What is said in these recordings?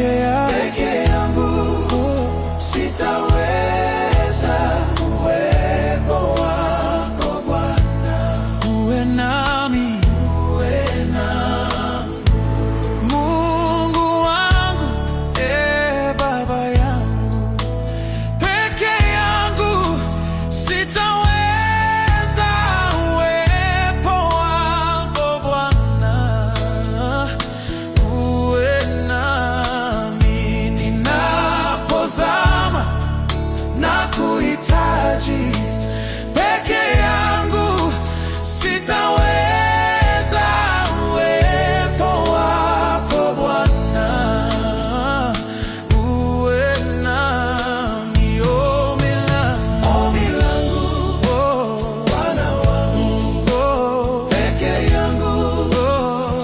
peke yangu sitaweza. Uwepo wako Bwana, uwe nami, Mungu wangu, Baba yangu. Peke yangu sitaweza. Uwepo wako Bwana, uwe nami ninapozama na kuhitaji. Peke yangu sitaweza. Uwepo wako Bwana, uwe nami. Ombi langu, Bwana wangu, peke yangu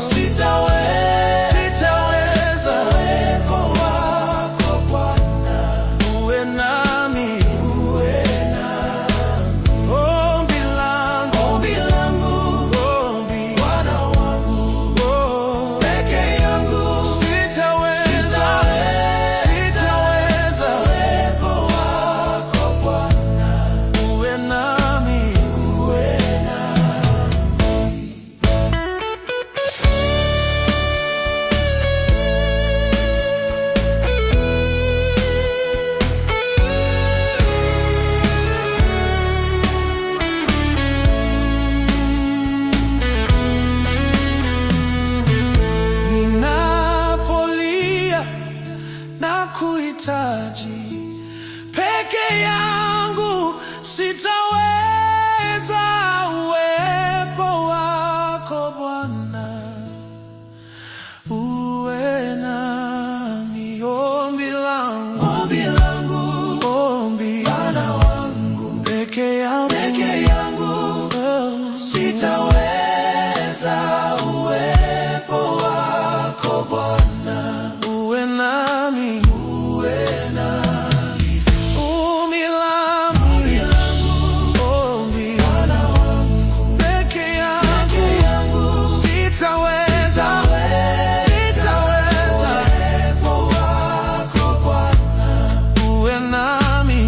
sitaweza. Uwepo wako Bwana, uwe nami. Ombi langu, Bwana wangu, peke yangu sitaweza. Uwepo wako Bwana, uwe nami. Ninapolia na kuhitaji, peke yangu sitaweza. Uwepo wako Bwana, uwe nami. Ombi langu, Bwana wangu, peke yangu sitaweza. Uwepo wako Bwana, uwe nami. Ombi langu, Bwana wangu, peke yangu sitaweza. Uwepo wako Bwana, uwe nami.